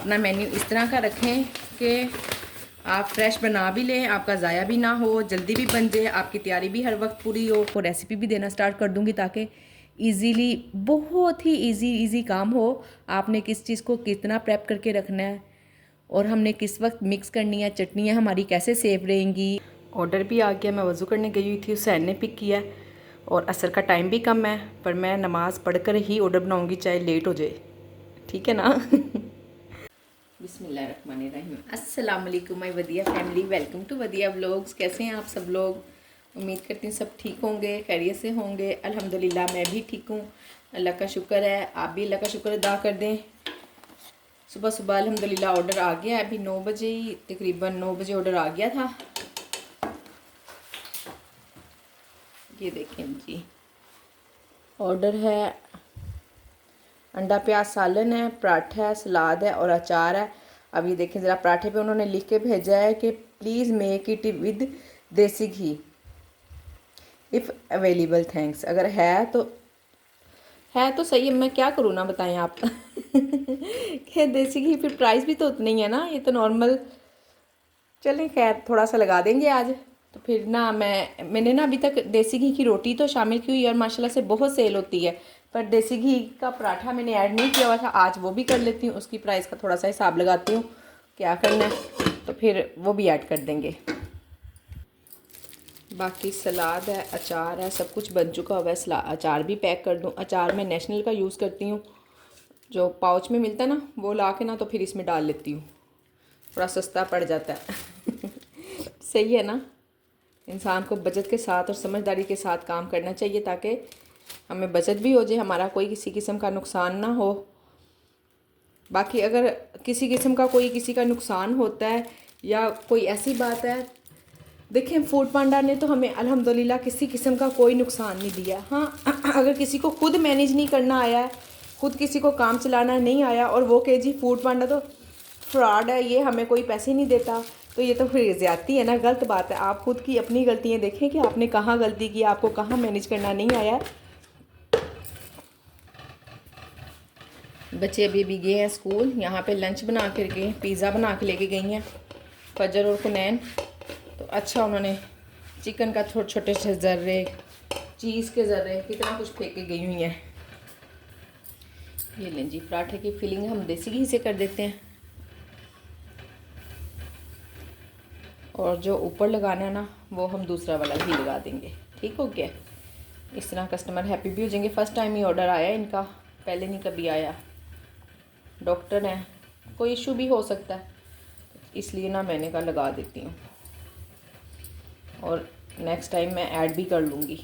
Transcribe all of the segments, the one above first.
अपना मेन्यू इस तरह का रखें कि आप फ्रेश बना भी लें, आपका ज़ाया भी ना हो, जल्दी भी बन जाए, आपकी तैयारी भी हर वक्त पूरी हो। और रेसिपी भी देना स्टार्ट कर दूँगी ताकि इजीली, बहुत ही इजी काम हो। आपने किस चीज़ को कितना प्रेप करके रखना है और हमने किस वक्त मिक्स करनी है, चटनियाँ हमारी कैसे सेफ रहेंगी। ऑर्डर भी आ गया, मैं वज़ू करने गई हुई थी, हुसैन ने पिक किया और असर का टाइम भी कम है, पर मैं नमाज़ पढ़कर ही ऑर्डर बनाऊँगी चाहे लेट हो जाए, ठीक है ना। बिस्मिल्लाहिर्रहमानिर्रहीम। अस्सलाम वालेकुम my Wadiya family, welcome to Wadiya vlogs. कैसे हैं आप सब लोग? उम्मीद करती हूँ सब ठीक होंगे, खैरियत से होंगे। अल्हम्दुलिल्लाह मैं भी ठीक हूँ, अल्लाह का शुक्र है। आप भी अल्लाह का शुक्र अदा कर दें। सुबह सुबह अल्हम्दुलिल्लाह ऑर्डर आ गया है, अभी 9 बजे ही, तकरीबन 9 बजे ऑर्डर आ गया था। ये देखें जी, ऑर्डर है अंडा प्याज सालन है, पराठा है, सलाद है और अचार है। अब ये देखें ज़रा, पराठे पे उन्होंने लिख के भेजा है कि प्लीज़ मेक इट विद देसी घी इफ़ अवेलेबल, थैंक्स। अगर है तो सही है, मैं क्या करूँ ना, बताएं आप। कि देसी घी, फिर प्राइस भी तो उतनी ही है ना, ये तो नॉर्मल। चलें खैर, थोड़ा सा लगा देंगे आज। तो फिर ना मैंने ना अभी तक देसी घी की रोटी तो शामिल की हुई है और माशाल्लाह से बहुत सेल होती है, पर देसी घी का पराठा मैंने ऐड नहीं किया हुआ था। आज वो भी कर लेती हूँ, उसकी प्राइस का थोड़ा सा हिसाब लगाती हूँ क्या करना है, तो फिर वो भी ऐड कर देंगे। बाकी सलाद है, अचार है, सब कुछ बन चुका हुआ है। अचार भी पैक कर दूँ। अचार मैं नेशनल का यूज़ करती हूँ, जो पाउच में मिलता है ना, वो ला के ना तो फिर इसमें डाल लेती हूँ, थोड़ा सस्ता पड़ जाता है। सही है ना, इंसान को बचत के साथ और समझदारी के साथ काम करना चाहिए ताकि हमें बचत भी हो जाए, हमारा कोई किसी किस्म का नुकसान ना हो। बाकी अगर किसी किस्म का कोई किसी का नुकसान होता है या कोई ऐसी बात है, देखें फूड पांडा ने तो हमें अल्हम्दुलिल्लाह किसी किस्म का कोई नुकसान नहीं दिया। हाँ, अगर किसी को खुद मैनेज नहीं करना आया है, खुद किसी को काम चलाना नहीं आया और वो कहे जी फूड पांडा तो फ्रॉड है, ये हमें कोई पैसे नहीं देता, तो ये तो फिर ज़्यादती है ना, गलत बात है। आप खुद की अपनी गलतियाँ देखें कि आपने कहाँ गलती की, आपको कहाँ मैनेज करना नहीं आया। बच्चे अभी अभी गए हैं स्कूल, यहाँ पे लंच बना कर गए, पिज़्ज़ा बना के लेके गई हैं फजर और कुनैन। तो अच्छा, उन्होंने चिकन का छोटे छोटे से ज़र्रे, चीज़ के ज़र्रे, कितना कुछ फेंक के गई हुई हैं। ये लें जी, पराठे की फिलिंग हम देसी घी से कर देते हैं और जो ऊपर लगाना है ना, वो हम दूसरा वाला घी लगा देंगे। ठीक हो गया? इस तरह कस्टमर हैप्पी भी हो जाएंगे। फ़र्स्ट टाइम ही ऑर्डर आया इनका, पहले नहीं कभी आया। डॉक्टर हैं, कोई इशू भी हो सकता है, इसलिए ना मैंने कहा लगा देती हूँ और नेक्स्ट टाइम मैं ऐड भी कर लूँगी।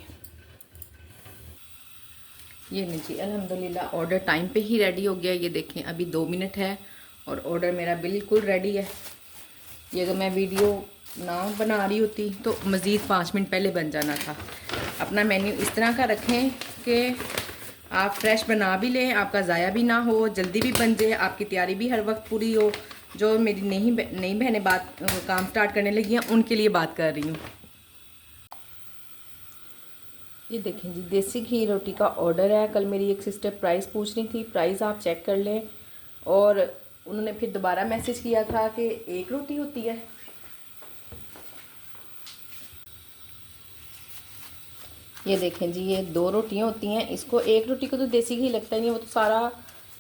ये लीजिए, अल्हम्दुलिल्लाह ऑर्डर टाइम पे ही रेडी हो गया। ये देखें, अभी 2 मिनट है और ऑर्डर मेरा बिल्कुल रेडी है। ये अगर मैं वीडियो ना बना रही होती तो मज़ीद 5 मिनट पहले बन जाना था। अपना मेन्यू इस तरह का रखें कि आप फ्रेश बना भी लें, आपका ज़ाया भी ना हो, जल्दी भी बन जाए, आपकी तैयारी भी हर वक्त पूरी हो। जो मेरी नई बहनें काम स्टार्ट करने लगी हैं, उनके लिए बात कर रही हूँ। ये देखें जी, देसी घी रोटी का ऑर्डर है। कल मेरी एक सिस्टर प्राइस पूछ रही थी, प्राइस आप चेक कर लें, और उन्होंने फिर दोबारा मैसेज किया था कि एक रोटी होती है। ये देखें जी, ये 2 रोटियां होती हैं। इसको एक रोटी को तो देसी घी लगता ही नहीं, वो तो सारा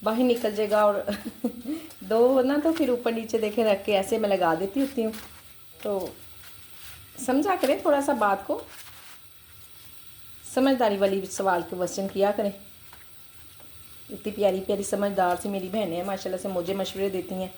बाहर निकल जाएगा। और 2 ना तो फिर ऊपर नीचे देखें रख के ऐसे मैं लगा देती होती हूँ। तो समझा करें थोड़ा सा बात को, समझदारी वाली सवाल के क्वेश्चन किया करें। इतनी प्यारी प्यारी समझदार सी मेरी बहनें हैं माशाल्लाह से, मुझे मशवरे देती हैं।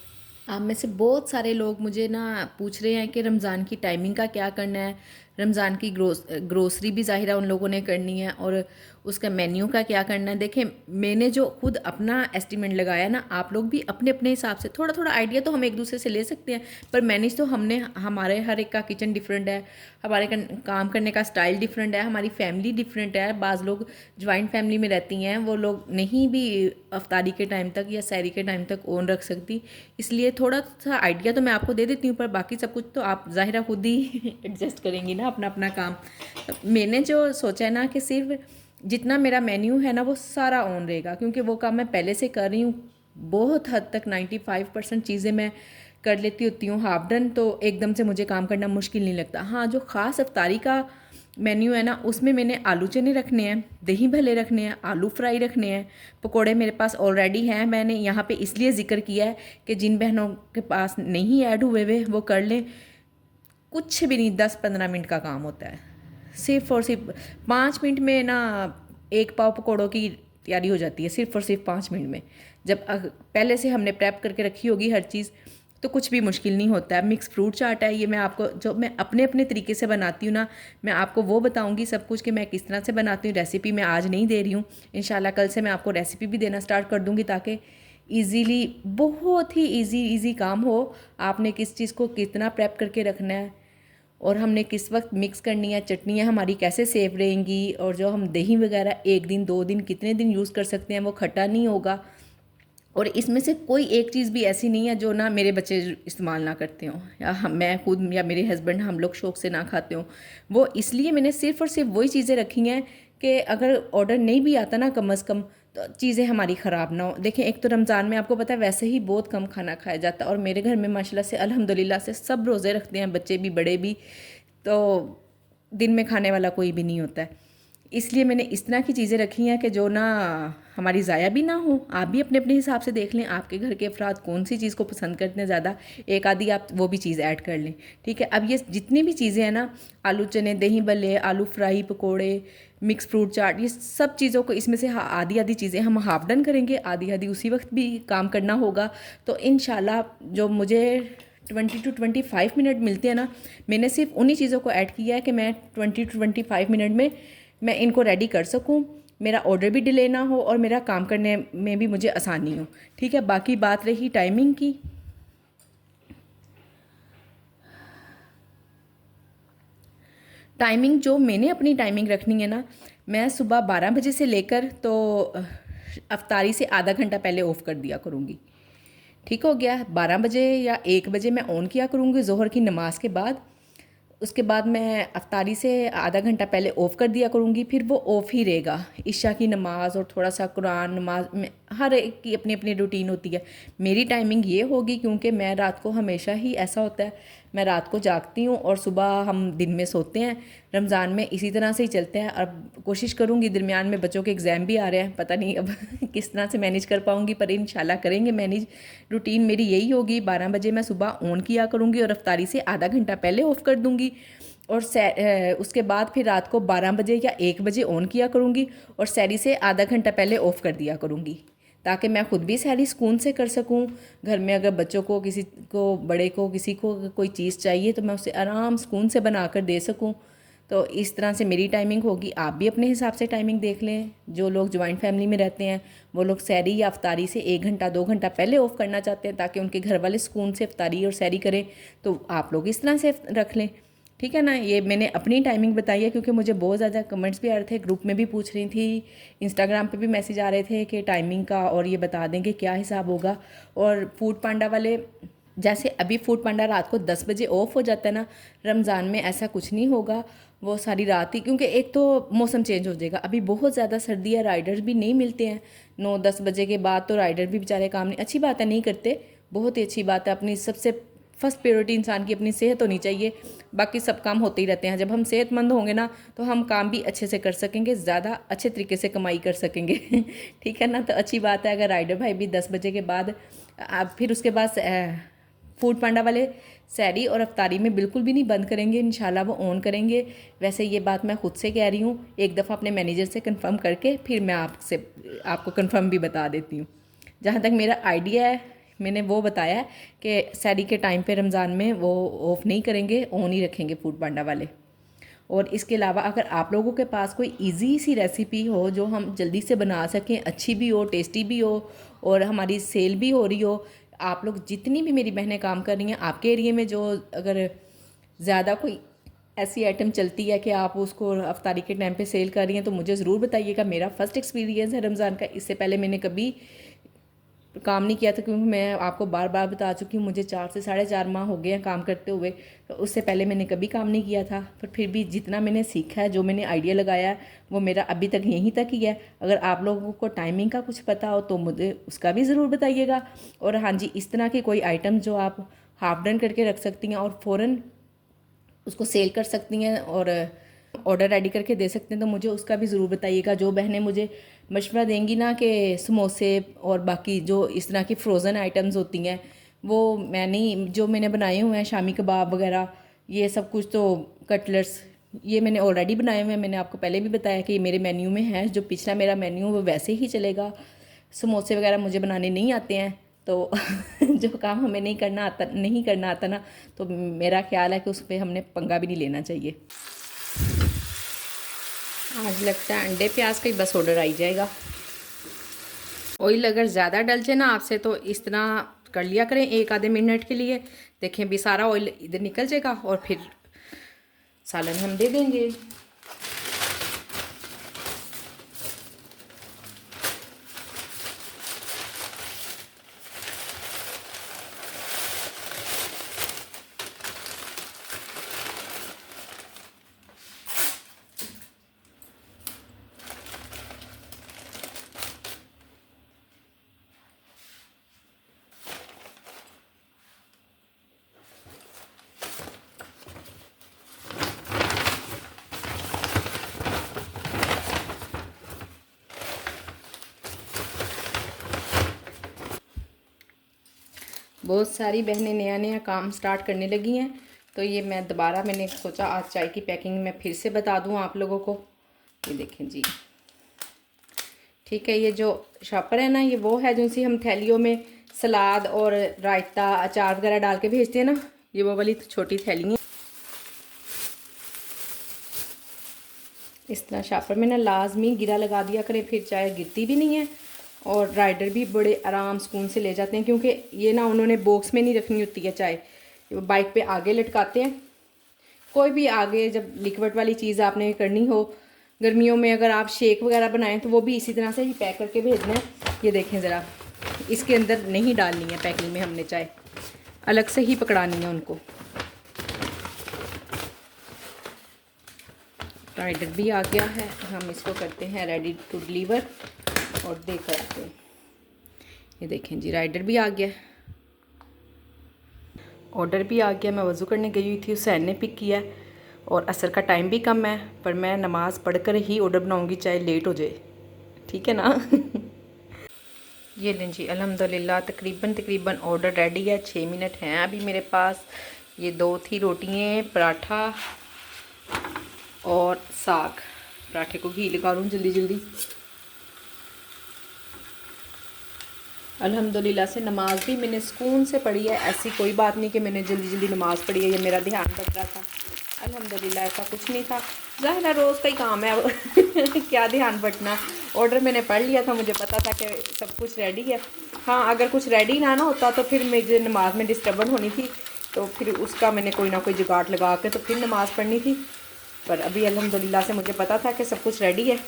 आप में से बहुत सारे लोग मुझे ना पूछ रहे हैं कि रमज़ान की टाइमिंग का क्या करना है, रमज़ान की ग्रोसरी भी ज़ाहिरा उन लोगों ने करनी है और उसका मेन्यू का क्या करना है। देखें, मैंने जो खुद अपना एस्टिमेट लगाया ना, आप लोग भी अपने अपने हिसाब से थोड़ा थोड़ा आइडिया तो हम एक दूसरे से ले सकते हैं, पर मैनेज तो हमने, हमारे हर एक का किचन डिफरेंट है, हमारे काम करने का स्टाइल डिफरेंट है, हमारी फैमिली डिफरेंट है। बाज़ लोग जॉइंट फैमिली में रहती हैं, वो लोग नहीं भी अफ्तारी के टाइम तक या सैरी के टाइम तक ओन रख सकती, इसलिए थोड़ा सा आइडिया तो मैं आपको दे देती हूँ, पर बाकी सब कुछ तो आप ज़ाहिरा खुद ही एडजस्ट करेंगी ना अपना अपना काम। तो मैंने जो सोचा है ना कि सिर्फ जितना मेरा मेन्यू है ना वो सारा ऑन रहेगा, क्योंकि वो काम मैं पहले से कर रही हूँ, बहुत हद तक 95% चीज़ें मैं कर लेती होती हूँ। हाफ डन तो एकदम से मुझे काम करना मुश्किल नहीं लगता। हाँ, जो ख़ास अफ्तारी का मेन्यू है ना, उसमें मैंने आलू चने रखने हैं, दही भल्ले रखने हैं, आलू फ्राई रखने हैं, पकोड़े मेरे पास ऑलरेडी हैं। मैंने यहाँ पे इसलिए ज़िक्र किया है कि जिन बहनों के पास नहीं ऐड हुए हुए वो कर लें। कुछ भी नहीं, 10-15 मिनट का काम होता है, सिर्फ और सिर्फ 5 मिनट में ना एक पाव पकौड़ों की तैयारी हो जाती है, सिर्फ और सिर्फ 5 मिनट में। जब पहले से हमने प्रेप करके रखी होगी हर चीज़, तो कुछ भी मुश्किल नहीं होता है। मिक्स फ्रूट चाट है, ये मैं आपको जो मैं अपने अपने तरीके से बनाती हूँ ना, मैं आपको वो बताऊँगी सब कुछ कि मैं किस तरह से बनाती हूँ। रेसिपी मैं आज नहीं दे रही हूँ, इंशाल्लाह कल से मैं आपको रेसिपी भी देना स्टार्ट कर दूँगी, ताकि ईज़िली, बहुत ही ईज़ी काम हो। आपने किस चीज़ को कितना प्रेप करके रखना है और हमने किस वक्त मिक्स करनी है, चटनियाँ हमारी कैसे सेफ रहेंगी, और जो हम दही वगैरह 1 दिन 2 दिन कितने दिन यूज़ कर सकते हैं, वो खट्टा नहीं होगा। और इसमें से कोई एक चीज़ भी ऐसी नहीं है जो ना मेरे बच्चे इस्तेमाल ना करते हों, या मैं खुद या मेरे हस्बैंड हम लोग शौक़ से ना खाते हों। वो इसलिए मैंने सिर्फ़ और सिर्फ वही चीज़ें रखी हैं कि अगर ऑर्डर नहीं भी आता ना, कम अज़ कम तो चीज़ें हमारी ख़राब ना हो। देखें, एक तो रमज़ान में आपको पता है वैसे ही बहुत कम खाना खाया जाता है, और मेरे घर में माशाल्लाह से अल्हम्दुलिल्लाह से सब रोज़े रखते हैं, बच्चे भी बड़े भी, तो दिन में खाने वाला कोई भी नहीं होता है। इसलिए मैंने इस तरह की चीज़ें रखी हैं कि जो ना हमारी ज़ाया भी ना हो। आप भी अपने अपने हिसाब से देख लें, आपके घर के अफराद कौन सी चीज़ को पसंद करते हैं ज़्यादा, एक आधी आप वो भी चीज़ ऐड कर लें, ठीक है। अब ये जितनी भी चीज़ें हैं ना, आलू चने, दही भल्ले, आलू फ्राई, पकोड़े, मिक्स फ्रूट चाट, ये सब चीज़ों को इसमें से आधी आधी चीज़ें हम हाफ डन करेंगे, आधी आधी उसी वक्त भी काम करना होगा। तो इंशाल्लाह जो मुझे 20 to 25 मिनट मिलते हैं ना, मैंने सिर्फ उन्हीं चीज़ों को ऐड किया है कि मैं 20 to 25 मिनट में मैं इनको रेडी कर सकूं, मेरा ऑर्डर भी डिले ना हो और मेरा काम करने में भी मुझे आसानी हो, ठीक है। बाकी बात रही टाइमिंग की, टाइमिंग जो मैंने अपनी टाइमिंग रखनी है ना, मैं सुबह 12 बजे से लेकर तो अफ्तारी से आधा घंटा पहले ऑफ़ कर दिया करूँगी, ठीक हो गया। 12 बजे या 1 बजे मैं ऑन किया करूँगी ज़ोहर की नमाज़ के बाद। उसके बाद मैं अफ्तारी से आधा घंटा पहले ऑफ़ कर दिया करूँगी, फिर वो ऑफ़ ही रहेगा। इशा की नमाज़ और थोड़ा सा कुरान नमाज में, हर एक की अपनी अपनी रूटीन होती है। मेरी टाइमिंग ये होगी क्योंकि मैं रात को हमेशा ही ऐसा होता है, मैं रात को जागती हूँ और सुबह हम दिन में सोते हैं। रमज़ान में इसी तरह से ही चलते हैं। अब कोशिश करूँगी, दरमियान में बच्चों के एग्ज़ाम भी आ रहे हैं, पता नहीं अब किस तरह से मैनेज कर पाऊँगी, पर इंशाल्लाह करेंगे मैनेज। रूटीन मेरी यही होगी, 12 बजे मैं सुबह ऑन किया करूँगी और अफ्तारी से आधा घंटा पहले ऑफ़ कर दूँगी, और उसके बाद फिर रात को 12 बजे या 1 बजे ऑन किया करूँगी और सैरी से आधा घंटा पहले ऑफ़ कर दिया करूँगी, ताकि मैं ख़ुद भी सैरी सुकून से कर सकूँ। घर में अगर बच्चों को, किसी को, बड़े को, किसी को कोई चीज़ चाहिए तो मैं उसे आराम सुकून से बना कर दे सकूँ। तो इस तरह से मेरी टाइमिंग होगी। आप भी अपने हिसाब से टाइमिंग देख लें। जो लोग जॉइंट फैमिली में रहते हैं वो लोग सैरी या अफ्तारी से 1 घंटा 2 घंटा पहले ऑफ़ करना चाहते हैं, ताकि उनके घर वाले सुकून से अफ्तारी और सैरी करें। तो आप लोग इस तरह से रख लें, ठीक है ना। ये मैंने अपनी टाइमिंग बताई है क्योंकि मुझे बहुत ज़्यादा कमेंट्स भी आ रहे थे, ग्रुप में भी पूछ रही थी, इंस्टाग्राम पे भी मैसेज आ रहे थे कि टाइमिंग का और ये बता देंगे क्या हिसाब होगा। और फूड पांडा वाले, जैसे अभी फूड पांडा रात को 10 बजे ऑफ़ हो जाता है ना, रमज़ान में ऐसा कुछ नहीं होगा, वो सारी रात ही, क्योंकि एक तो मौसम चेंज हो जाएगा, अभी बहुत ज़्यादा सर्दी है, राइडर्स भी नहीं मिलते हैं 9-10 बजे के बाद, तो राइडर भी बेचारे काम नहीं, अच्छी बात है नहीं करते, बहुत ही अच्छी बात है। अपनी सबसे फर्स्ट प्रायोरिटी इंसान की अपनी सेहत होनी चाहिए, बाकी सब काम होते ही रहते हैं। जब हम सेहतमंद होंगे ना तो हम काम भी अच्छे से कर सकेंगे, ज़्यादा अच्छे तरीके से कमाई कर सकेंगे ठीक है ना। तो अच्छी बात है अगर राइडर भाई भी 10 बजे के बाद, फिर उसके बाद फूड पांडा वाले सैरी और अफ्तारी में बिल्कुल भी नहीं बंद करेंगे, इंशाल्लाह वो ऑन करेंगे। वैसे ये बात मैं ख़ुद से कह रही हूँ, एक दफ़ा अपने मैनेजर से कंफर्म करके फिर मैं आपको कंफर्म भी बता देती हूँ। जहाँ तक मेरा आइडिया है मैंने वो बताया है कि सैरी के टाइम पे रमज़ान में वो ऑफ़ नहीं करेंगे, ऑन ही रखेंगे फूड पांडा वाले। और इसके अलावा अगर आप लोगों के पास कोई इजी सी रेसिपी हो जो हम जल्दी से बना सकें, अच्छी भी हो, टेस्टी भी हो और हमारी सेल भी हो रही हो, आप लोग जितनी भी मेरी बहनें काम कर रही हैं आपके एरिए में, जो अगर ज़्यादा कोई ऐसी आइटम चलती है कि आप उसको अफ्तारी के टाइम पे सेल कर रही हैं तो मुझे ज़रूर बताइएगा। मेरा फ़र्स्ट एक्सपीरियंस है रमज़ान का, इससे पहले मैंने कभी काम नहीं किया था, क्योंकि मैं आपको बार बार बता चुकी हूँ मुझे 4 से 4.5 माह हो गए हैं काम करते हुए। तो उससे पहले मैंने कभी काम नहीं किया था, पर फिर भी जितना मैंने सीखा है, जो मैंने आइडिया लगाया है, वो मेरा अभी तक यहीं तक ही है। अगर आप लोगों को टाइमिंग का कुछ पता हो तो मुझे उसका भी ज़रूर बताइएगा। और हाँ जी, इस तरह की कोई आइटम जो आप हाफ डन करके रख सकती हैं और फ़ौरन उसको सेल कर सकती हैं और ऑर्डर रेडी करके दे सकते हैं, तो मुझे उसका भी ज़रूर बताइएगा। जो बहनें मुझे मशवरा देंगी ना कि समोसे और बाकी जो इस तरह की फ़्रोज़न आइटम्स होती हैं, वो मैं नहीं, जो मैंने बनाए हुए हैं शामी कबाब वगैरह, ये सब कुछ तो कटलेट्स, ये मैंने ऑलरेडी बनाए हुए हैं। मैंने आपको पहले भी बताया कि ये मेरे मेन्यू में है। जो पिछला मेरा मेन्यू वो वैसे ही चलेगा। समोसे वगैरह मुझे बनाने नहीं आते हैं, तो जो काम हमें नहीं करना आता ना, तो मेरा ख्याल है कि उस पर हमने पंगा भी नहीं लेना चाहिए। आज लगता है अंडे प्याज का ही बस ऑर्डर आई जाएगा। ऑयल अगर ज़्यादा डल जाए ना आपसे, तो इस तरह कर लिया करें 1-आधे मिनट के लिए। देखें भी सारा ऑयल इधर निकल जाएगा और फिर सालन हम दे देंगे। बहुत सारी बहनें नया नया काम स्टार्ट करने लगी हैं, तो ये मैं दोबारा मैंने सोचा आज चाय की पैकिंग में फिर से बता दूं आप लोगों को। ये देखें जी, ठीक है, ये जो शॉपर है ना, ये वो है जो सी हम थैलियों में सलाद और रायता अचार वगैरह डाल के भेजते हैं ना, ये वो वाली छोटी थैली है। इस तरह शॉपर में ना लाजमी गिरा लगा दिया करें, फिर चाय गिरती भी नहीं है और राइडर भी बड़े आराम सुकून से ले जाते हैं, क्योंकि ये ना उन्होंने बॉक्स में नहीं रखनी होती है चाय, बाइक पे आगे लटकाते हैं। कोई भी आगे जब लिक्विड वाली चीज़ आपने करनी हो, गर्मियों में अगर आप शेक वगैरह बनाएं तो वो भी इसी तरह से ही पैक करके भेजना है। ये देखें ज़रा, इसके अंदर नहीं डालनी है पैकिंग में हमने चाय, अलग से ही पकड़ानी है उनको। राइडर भी आ गया है, हम इसको करते हैं रेडी टू डिलीवर और दे कर आते हैं। ये देखें जी, राइडर भी आ गया, ऑर्डर भी आ गया। मैं वज़ू करने गई हुई थी, हुसैन ने पिक किया और असर का टाइम भी कम है, पर मैं नमाज़ पढ़कर ही ऑर्डर बनाऊंगी चाहे लेट हो जाए, ठीक है ना। ये लें जी, अल्हम्दुलिल्लाह तकरीबन ऑर्डर रेडी है। 6 मिनट हैं अभी मेरे पास। ये 2 थी रोटियाँ, पराठा और साग। पराठे को घी लगा लूँ जल्दी जल्दी। अल्हम्दुलिल्लाह से नमाज भी मैंने सुकून से पढ़ी है, ऐसी कोई बात नहीं कि मैंने जल्दी जल्दी नमाज़ पढ़ी है, ये मेरा ध्यान बट रहा था। अल्हम्दुलिल्लाह ऐसा कुछ नहीं था, ज़ाहिर है रोज़ का ही काम है। क्या ध्यान बटना। ऑर्डर मैंने पढ़ लिया था, मुझे पता था कि सब कुछ रेडी है। हाँ, अगर कुछ रेडी ना होता तो फिर मुझे नमाज में डिस्टर्बन होनी थी, तो फिर उसका मैंने कोई ना कोई जुगाड़ लगा के तो फिर नमाज़ पढ़नी थी। पर अभी अल्हम्दुलिल्लाह से मुझे पता था कि सब कुछ रेडी है।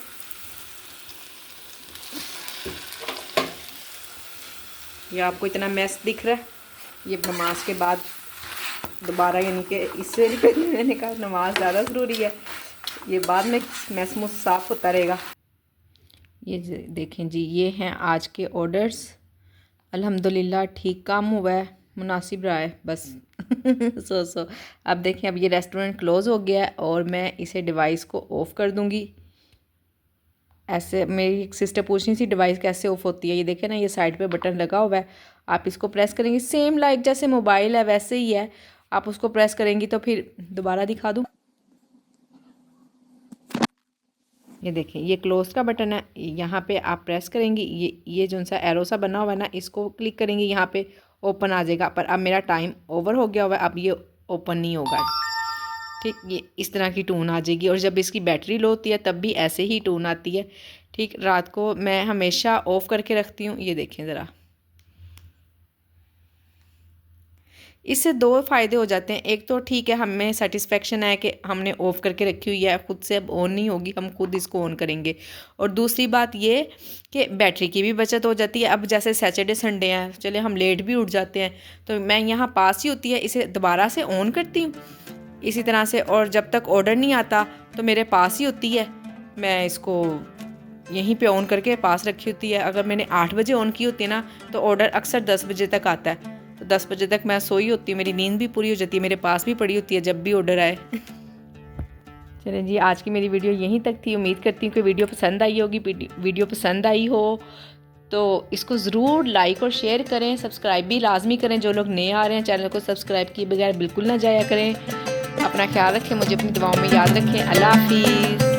ये आपको इतना मैस दिख रहा है, ये नमाज के बाद दोबारा, यानी कि इससे मैंने कहा नमाज ज़्यादा ज़रूरी है, ये बाद में मैस मुस साफ़ होता रहेगा। ये देखें जी, ये हैं आज के ऑर्डर्स। अल्हम्दुलिल्लाह ठीक काम हुआ है, मुनासिब रहा है बस। सो अब देखें, अब ये रेस्टोरेंट क्लोज़ हो गया है और मैं इसे डिवाइस को ऑफ़ कर दूँगी। ऐसे मेरी एक सिस्टर पूछ रही थी डिवाइस कैसे ऑफ होती है। ये देखें ना, ये साइड पे बटन लगा हुआ है, आप इसको प्रेस करेंगे, सेम लाइक जैसे मोबाइल है वैसे ही है। आप उसको प्रेस करेंगी तो फिर दोबारा दिखा दूँ, ये देखें ये क्लोज का बटन है, यहाँ पे आप प्रेस करेंगी, ये जो सा एरो सा बना हुआ है ना, इसको क्लिक करेंगे, यहाँ पे ओपन आ जाएगा। पर अब मेरा टाइम ओवर हो गया हुआ है, अब ये ओपन नहीं होगा, ठीक। ये इस तरह की टून आ जाएगी। और जब इसकी बैटरी लो होती है तब भी ऐसे ही टून आती है, ठीक। रात को मैं हमेशा ऑफ़ करके रखती हूँ। ये देखें ज़रा, इससे दो फ़ायदे हो जाते हैं। एक तो ठीक है, हमें सेटिस्फेक्शन है कि हमने ऑफ़ करके रखी हुई है, खुद से अब ऑन नहीं होगी, हम खुद इसको ऑन करेंगे। और दूसरी बात ये कि बैटरी की भी बचत हो जाती है। अब जैसे सैटरडे संडे हैं, चले हम लेट भी उठ जाते हैं, तो मैं यहाँ पास ही होती है, इसे दोबारा से ऑन करती हूँ इसी तरह से। और जब तक ऑर्डर नहीं आता तो मेरे पास ही होती है, मैं इसको यहीं पे ऑन करके पास रखी होती है। अगर मैंने 8 बजे ऑन की होती है ना, तो ऑर्डर अक्सर 10 बजे तक आता है, तो 10 बजे तक मैं सोई होती हूँ, मेरी नींद भी पूरी हो जाती है, मेरे पास भी पड़ी होती है जब भी ऑर्डर आए। चलें जी, आज की मेरी वीडियो यहीं तक थी। उम्मीद करती हूँ कि वीडियो पसंद आई होगी। वीडियो पसंद आई हो तो इसको ज़रूर लाइक और शेयर करें, सब्सक्राइब भी लाजमी करें। जो लोग नए आ रहे हैं, चैनल को सब्सक्राइब किए बगैर बिल्कुल ना जाया करें। अपना ख्याल रखें, मुझे अपनी दुआओं में याद रखें। अल्लाह हाफिज़।